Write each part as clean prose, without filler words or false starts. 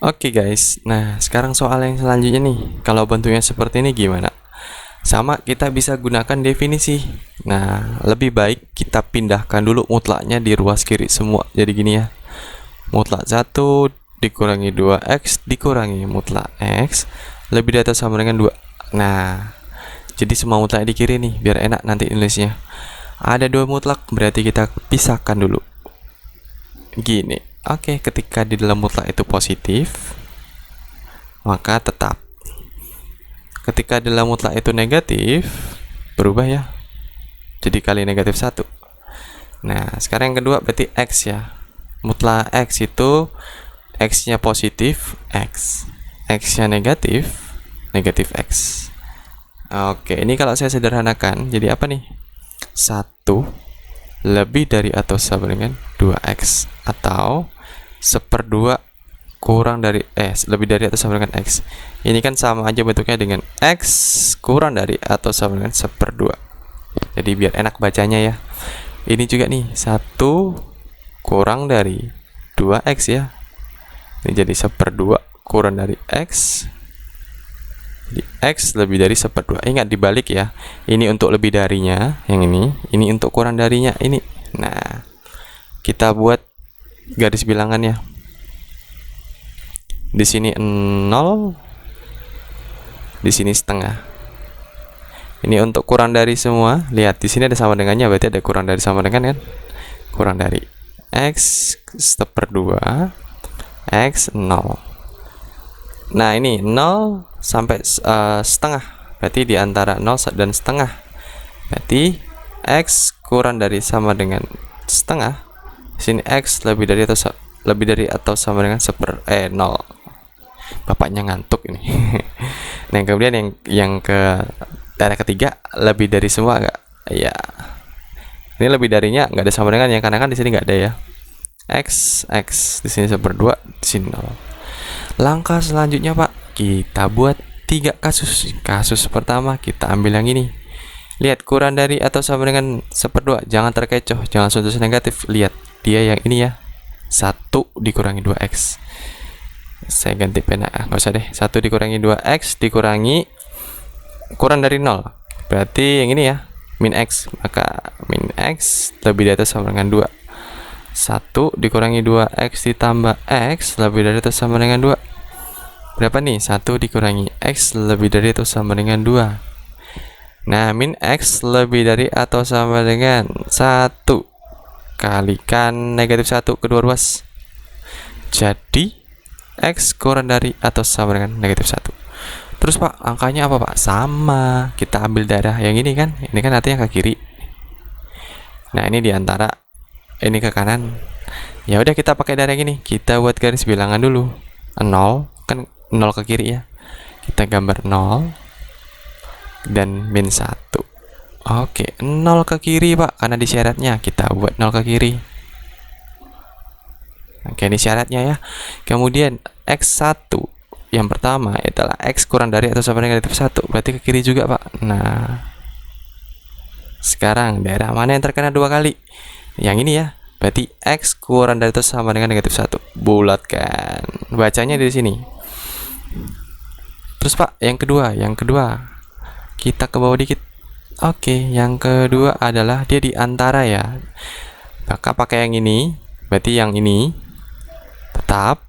Oke guys, nah sekarang soal yang selanjutnya nih. Kalau bentuknya seperti ini gimana? Sama, kita bisa gunakan definisi. Nah, lebih baik kita pindahkan dulu mutlaknya di ruas kiri semua. Jadi gini ya. Mutlak 1 dikurangi 2x dikurangi mutlak x lebih dari atau sama dengan 2. Nah, jadi semua mutlak di kiri nih, biar enak nanti nulisnya. Ada 2 mutlak, berarti kita pisahkan dulu. Gini. Oke, ketika di dalam mutlak itu positif, maka tetap. Ketika dalam mutlak itu negatif, berubah ya. Jadi kali negatif 1. Nah, sekarang yang kedua berarti x ya. Mutlak x itu x-nya positif, x. X-nya negatif, negatif x. Oke, ini kalau saya sederhanakan, jadi apa nih? 1 lebih dari atau sama dengan 2x. Atau 1/2 kurang dari lebih dari atau sama dengan x. Ini kan sama aja bentuknya dengan x kurang dari atau sama dengan 1/2. Jadi biar enak bacanya ya. Ini juga nih 1 kurang dari 2x ya. Ini jadi 1/2 kurang dari x. Jadi x lebih dari 1/2. Ingat dibalik ya. Ini untuk lebih darinya, yang ini untuk kurang darinya ini. Nah, kita buat garis bilangannya. Di sini 0, di sini setengah. Ini untuk kurang dari semua. Lihat di sini ada sama dengannya, berarti ada kurang dari sama dengan kan? Kurang dari x 1/2 x 0. Nah, ini 0 sampai setengah. Berarti di antara 0 dan setengah. Berarti x kurang dari sama dengan setengah. Di sini x lebih dari atau sama dengan 0. Bapaknya ngantuk ini. Nah, kemudian yang daerah ketiga lebih dari semua enggak? Ya. Ini lebih darinya enggak ada sama dengan yang karena kan di sini enggak ada ya. X di sini 1/2, di sini 0. Langkah selanjutnya, Pak, kita buat 3 kasus. Kasus pertama kita ambil yang ini. Lihat kurang dari atau sama dengan 1/2. Jangan terkecoh, jangan sudut negatif. Lihat dia yang ini ya. 1 dikurangi 2x. Saya ganti pena, nggak usah deh. 1 dikurangi 2x dikurangi kurang dari 0. Berarti yang ini ya, min x. Maka min x lebih dari atau sama dengan 2. 1 dikurangi 2x ditambah x lebih dari atau sama dengan 2. Berapa nih? 1 dikurangi x lebih dari atau sama dengan 2. Nah, min x lebih dari atau sama dengan 1 kalikan negatif 1 kedua ruas. Jadi x kurang dari atau sama dengan negatif 1. Terus Pak, angkanya apa Pak? Sama. Kita ambil daerah yang ini kan. Ini kan artinya ke kiri. Nah, ini diantara ini ke kanan. Ya udah kita pakai daerah gini. Kita buat garis bilangan dulu. 0 kan 0 ke kiri ya. Kita gambar 0 dan min 1. Oke, 0 ke kiri Pak, karena di syaratnya kita buat 0 ke kiri. Oke, ini syaratnya ya. Kemudian x1 yang pertama adalah x kurang dari atau sama dengan negatif 1. Berarti ke kiri juga, Pak. Nah, sekarang daerah mana yang terkena 2 kali? Yang ini ya. Berarti x kurang dari atau sama dengan negatif 1. Bulatkan. Bacanya di sini. Terus Pak, yang kedua kita ke bawah dikit. Oke, yang kedua adalah dia di antara ya. Maka pakai yang ini. Berarti yang ini tetap,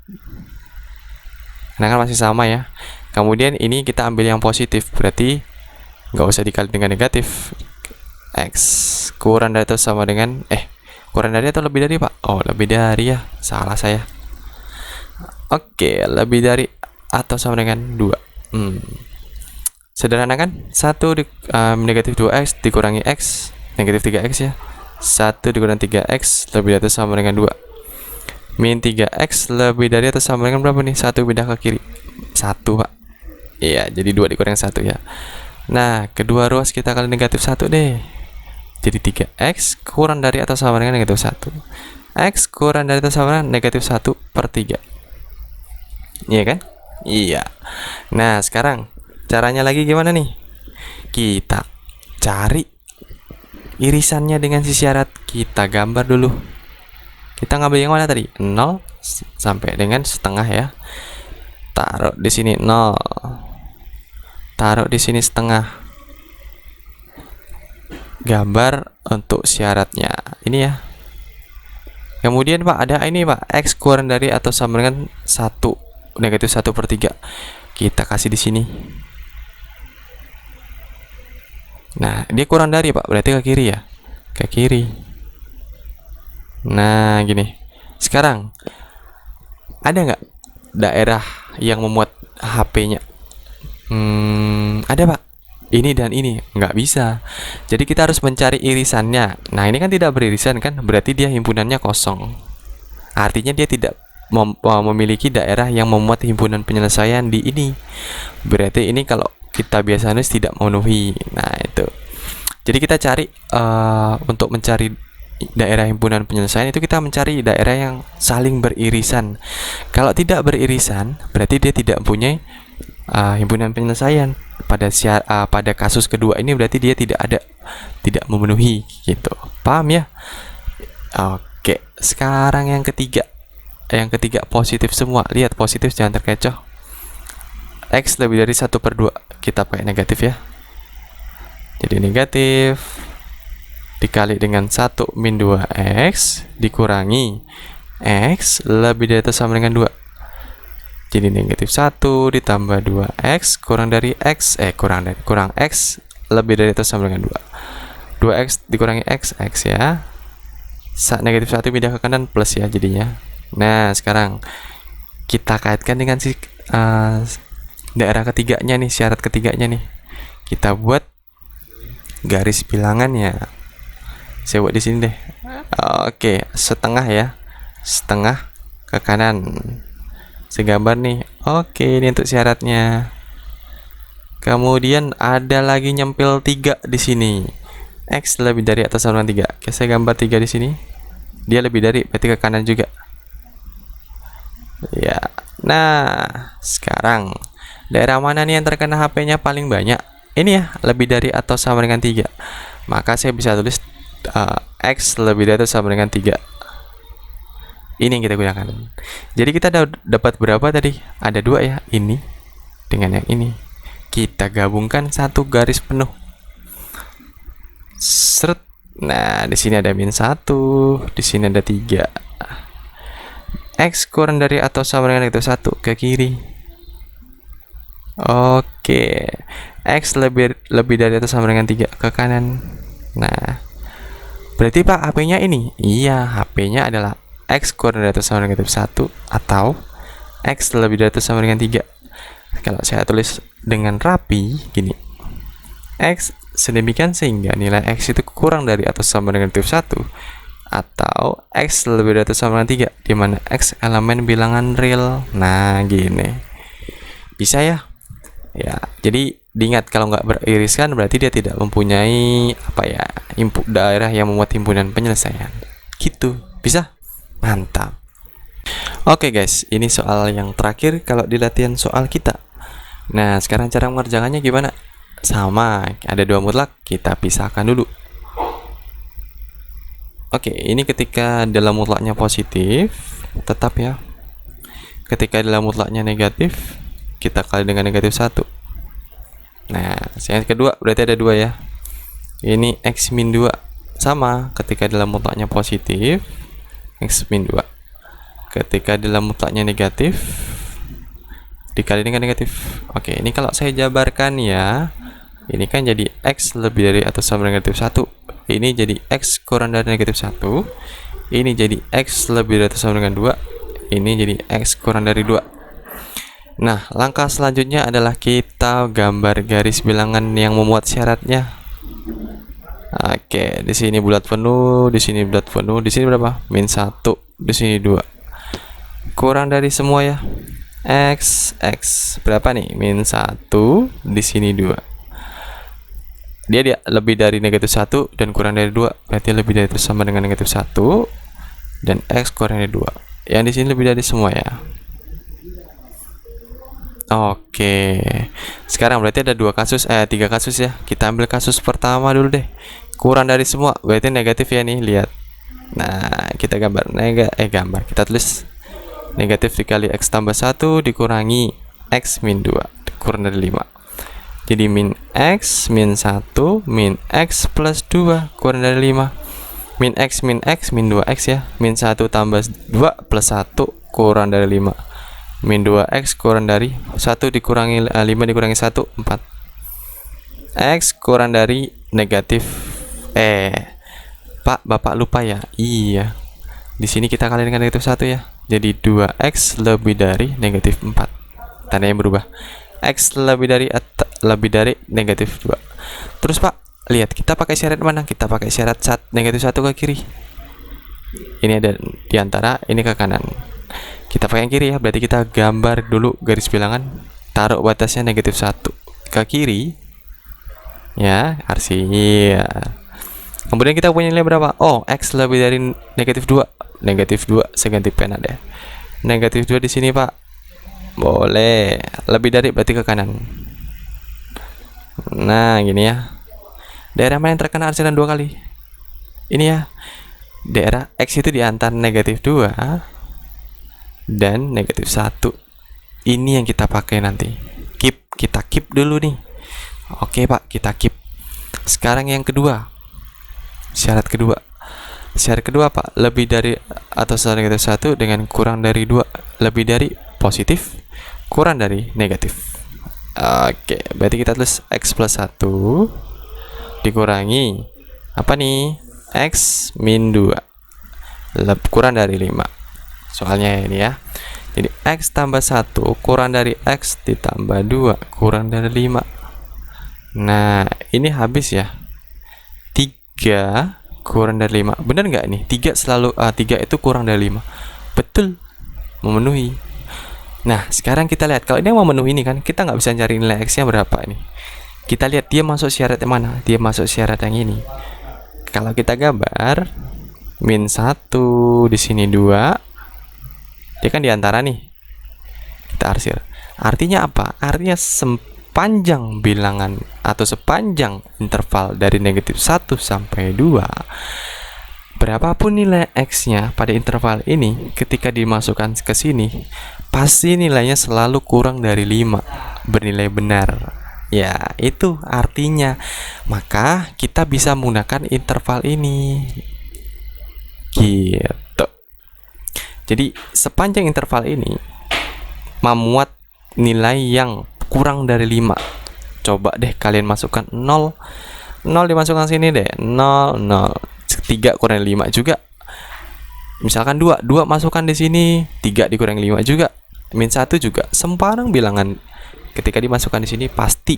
karena kan masih sama ya. Kemudian ini kita ambil yang positif, berarti nggak usah dikali dengan negatif. X kurang dari atau sama dengan kurang dari atau lebih dari Pak? Oh, lebih dari ya, salah saya. Oke, lebih dari atau sama dengan 2. Sederhana kan? 1 negatif 2x dikurangi x negatif 3x ya. 1 dikurangi 3x lebih dari atau sama dengan 2. Min 3x lebih dari atau sama dengan berapa nih? 1 pindah ke kiri 1 Pak. Iya, jadi 2 dikurangi 1 ya. Nah, kedua ruas kita kali negatif 1 deh. Jadi 3x kurang dari atau sama dengan negatif 1. X kurang dari atau sama dengan negatif 1/3. Iya kan? Iya. Nah, sekarang caranya lagi gimana nih? Kita cari irisannya dengan si syarat. Kita gambar dulu. Kita ngambil yang mana tadi? 0 sampai dengan setengah ya. taruh di sini 0, taruh di sini setengah. Gambar untuk syaratnya ini ya. Kemudian Pak ada ini Pak, X kurang dari atau sama dengan 1, negatif 1/3. Kita kasih di sini. Nah, dia kurang dari Pak, berarti ke kiri ya, ke kiri. Nah, gini. Sekarang ada nggak daerah yang memuat HP-nya? Ada Pak. Ini dan ini nggak bisa. Jadi kita harus mencari irisannya. Nah, ini kan tidak beririsan kan, berarti dia himpunannya kosong. Artinya dia tidak memiliki daerah yang memuat himpunan penyelesaian di ini. Berarti ini kalau kita biasa nulis tidak memenuhi. Nah, itu. Jadi kita cari untuk mencari daerah himpunan penyelesaian itu kita mencari daerah yang saling beririsan. Kalau tidak beririsan, berarti dia tidak mempunyai himpunan penyelesaian. Pada kasus kedua ini berarti dia tidak memenuhi gitu. Paham ya? Oke, sekarang yang ketiga. Yang ketiga positif semua. Lihat positif jangan terkecoh. X lebih dari 1/2. Kita pakai negatif ya. Jadi negatif dikali dengan 1 min 2x dikurangi x lebih dari atau sama dengan 2. Jadi negatif 1 ditambah 2x kurang dari x kurang x lebih dari atau sama dengan 2. 2x dikurangi x ya. Negatif 1 pindah ke kanan plus ya jadinya. Nah, sekarang kita kaitkan dengan si daerah ketiganya nih, syarat ketiganya nih. Kita buat garis bilangannya. Saya buat di sini deh. Oke, setengah ya. Setengah ke kanan. Segambar nih. Oke, ini untuk syaratnya. Kemudian ada lagi nyempil 3 di sini. X lebih dari atau sama dengan 3. Oke, saya gambar 3 di sini. Dia lebih dari, berarti ke kanan juga. Ya. Nah, sekarang daerah mana nih yang terkena HP-nya paling banyak? Ini ya, lebih dari atau sama dengan 3. Maka saya bisa tulis X lebih dari atau sama dengan 3. Ini yang kita gunakan. Jadi kita dapat berapa tadi? Ada 2 ya, ini dengan yang ini. Kita gabungkan satu garis penuh. Seret. Nah, di sini ada min 1, di sini ada 3. X kurang dari atau sama dengan itu 1 ke kiri. Oke. X lebih dari atau sama dengan 3 ke kanan. Nah, berarti Pak HP-nya ini. Iya, HP-nya adalah X kurang dari atau sama dengan negatif 1 atau X lebih dari atau sama dengan 3. Kalau saya tulis dengan rapi gini, X sedemikian sehingga nilai X itu kurang dari atau sama dengan negatif 1 atau X lebih dari atau sama dengan 3, di mana X elemen bilangan real. Nah, gini. Bisa ya? Ya, jadi diingat kalau nggak beririskan berarti dia tidak mempunyai input daerah yang memuat himpunan penyelesaian. Gitu. Bisa? Mantap. Oke guys, ini soal yang terakhir kalau di latihan soal kita. Nah, sekarang cara mengerjakannya gimana? Sama, ada 2 mutlak, kita pisahkan dulu. Oke, ini ketika dalam mutlaknya positif, tetap ya. Ketika dalam mutlaknya negatif, kita kali dengan negatif 1. Nah, yang kedua berarti ada 2 ya. Ini X min 2. Sama, ketika dalam mutlaknya positif, X min 2. Ketika dalam mutlaknya negatif, dikali dengan negatif. Oke, ini kalau saya jabarkan ya, ini kan jadi X lebih dari atau sama dengan negatif 1. Ini jadi X kurang dari negatif 1. Ini jadi X lebih dari atau sama dengan 2. Ini jadi X kurang dari 2. Nah, langkah selanjutnya adalah kita gambar garis bilangan yang memuat syaratnya. Oke, di sini bulat penuh, di sini bulat penuh, di sini berapa? Min 1, di sini 2. Kurang dari semua ya. X berapa nih? Min 1, di sini 2. Dia lebih dari negatif 1 dan kurang dari 2, berarti lebih dari atau sama dengan negatif 1 dan X kurang dari 2. Yang di sini lebih dari semua ya. Oke, sekarang berarti ada 3 kasus ya. Kita ambil kasus pertama dulu deh. Kurang dari semua, berarti negatif ya nih, lihat. Nah, kita gambar kita tulis negatif dikali X tambah 1 dikurangi X min 2 kurang dari 5. Jadi min X min 1 min X plus 2 kurang dari 5. Min X min 2X ya. Min 1 tambah 2 plus 1 kurang dari 5. Min 2X kurang dari 1 dikurangi 5 dikurangi 1 4. X kurang dari negatif Pak, Bapak lupa ya? Iya. Di sini kita kalikan dengan negatif 1 ya. Jadi 2X lebih dari negatif 4. Tandanya berubah. X lebih dari negatif 2. Terus Pak, lihat kita pakai syarat mana? Kita pakai syarat negatif 1 ke kiri. Ini ada di antara, ini ke kanan. Kita pakai yang kiri ya. Berarti kita gambar dulu garis bilangan, taruh batasnya negatif 1 ke kiri. Ya, arsinya. Kemudian kita punya nilai berapa? Oh, X lebih dari negatif 2. Negatif 2, saya ganti pena deh. Negatif 2 di sini, Pak. Boleh. Lebih dari berarti ke kanan. Nah, gini ya. Daerah mana yang terkena arsiran 2 kali? Ini ya. Daerah X itu di antara negatif 2 dan negatif 1. Ini yang kita pakai nanti. Kita keep dulu nih. Oke, Pak, kita keep. Sekarang yang kedua. Syarat kedua. Syarat kedua, Pak, lebih dari atau sama negatif 1 dengan kurang dari 2. Lebih dari positif, kurang dari negatif. Oke, berarti kita tulis X plus 1 dikurangi apa nih? X min 2 kurang dari 5. Soalnya ini ya. Jadi X tambah 1 kurang dari X ditambah 2 kurang dari 5. Nah, ini habis ya. 3 kurang dari 5. Benar nggak nih? 3 selalu 3 itu kurang dari 5. Betul. Memenuhi. Nah, sekarang kita lihat kalau ini memenuhi ini kan, kita nggak bisa cari nilai X-nya berapa ini. Kita lihat dia masuk syarat yang mana? Dia masuk syarat yang ini. Kalau kita gambar min 1 di sini 2. Dia kan diantara nih. Kita arsir. Artinya apa? Artinya sepanjang bilangan atau sepanjang interval dari negatif 1 sampai 2, berapapun nilai X-nya pada interval ini, ketika dimasukkan ke sini, pasti nilainya selalu kurang dari 5, bernilai benar. Ya, itu artinya. Maka kita bisa menggunakan interval ini. Gitu. Jadi, sepanjang interval ini memuat nilai yang kurang dari 5. Coba deh kalian masukkan 0. 0 dimasukkan sini deh. 0, 0. 3 kurang 5 juga. Misalkan 2 masukkan di sini, 3 dikurangi 5 juga. Min 1 juga. Sembarang bilangan ketika dimasukkan di sini pasti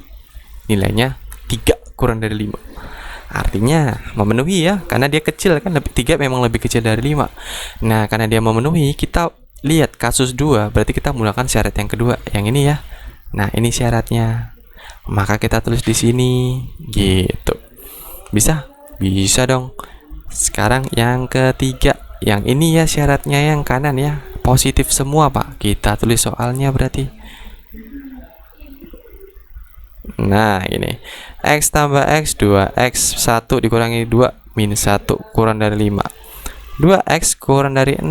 nilainya 3 kurang dari 5. Artinya memenuhi ya, karena dia kecil kan, 3 memang lebih kecil dari 5. Nah, karena dia memenuhi, kita lihat kasus 2, berarti kita menggunakan syarat yang kedua, yang ini ya. Nah, ini syaratnya. Maka kita tulis di sini gitu. Bisa? Bisa dong. Sekarang yang ketiga, yang ini ya syaratnya yang kanan ya. Positif semua, Pak. Kita tulis soalnya berarti. Nah, ini. X tambah X 2X 1 dikurangi 2 min 1 kurang dari 5. 2X kurang dari 6.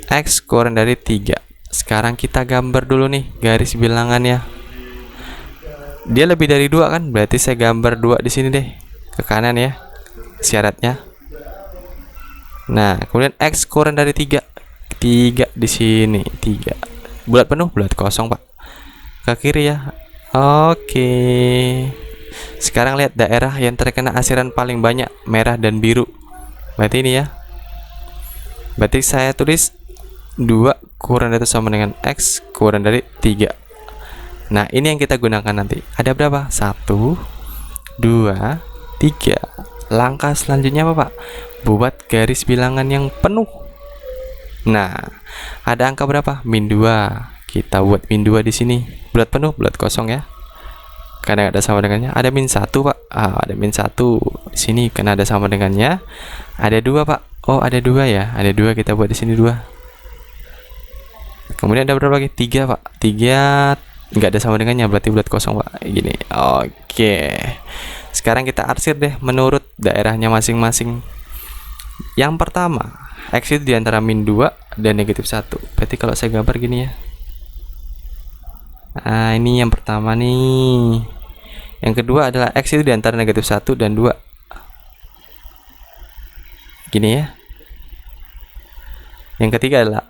X kurang dari 3. Sekarang kita gambar dulu nih garis bilangannya. Dia lebih dari 2 kan? Berarti saya gambar 2 di sini deh. Ke kanan ya. Syaratnya. Nah, kemudian X kurang dari 3. 3 di sini, 3. Bulat penuh, bulat kosong, Pak. Ke kiri ya. Oke. Sekarang lihat daerah yang terkena arsiran paling banyak, merah dan biru. Berarti ini ya. Berarti saya tulis 2 kurang dari sama dengan X kurang dari 3. Nah, ini yang kita gunakan nanti. Ada berapa? 1, 2, 3. Langkah selanjutnya apa, Pak? Buat garis bilangan yang penuh. Nah, ada angka berapa? Min 2. Kita buat min 2 di sini. Bulat penuh, bulat kosong ya. Karena ada sama dengannya. Ada min 1, Pak. Ada min 1 di sini karena ada sama dengannya. Ada 2, Pak. Oh, ada 2 ya. Ada 2, kita buat di sini 2. Kemudian ada berapa lagi? 3, Pak. 3 nggak ada sama dengannya, berarti bulat kosong, Pak. Gini. Oke. Sekarang kita arsir deh menurut daerahnya masing-masing. Yang pertama, X itu di antara min 2 dan negatif 1. Berarti kalau saya gambar gini ya. Nah, ini yang pertama nih. Yang kedua adalah X itu di antara negatif 1 dan 2. Gini ya. Yang ketiga adalah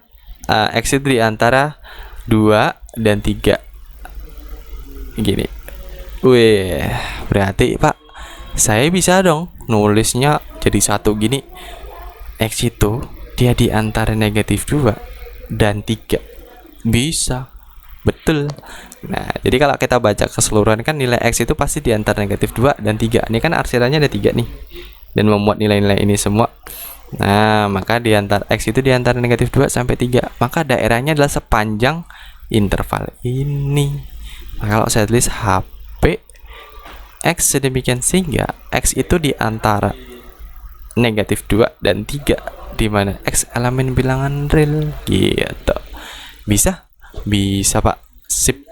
X itu di antara 2 dan 3. Gini. Wih, berarti Pak, saya bisa dong nulisnya jadi satu gini. X itu dia di antara negatif 2 dan 3. Bisa. Betul. Nah, jadi kalau kita baca keseluruhan kan nilai X itu pasti di antara negatif 2 dan 3. Ini kan arsirannya ada 3 nih. Dan memuat nilai-nilai ini semua. Nah, maka di antara X itu di antara negatif 2 sampai 3. Maka daerahnya adalah sepanjang interval ini. Nah, kalau saya tulis HP X sedemikian sehingga X itu di antara negatif 2 dan 3, di mana X elemen bilangan real gitu. Bisa? Bisa, Pak. Sip.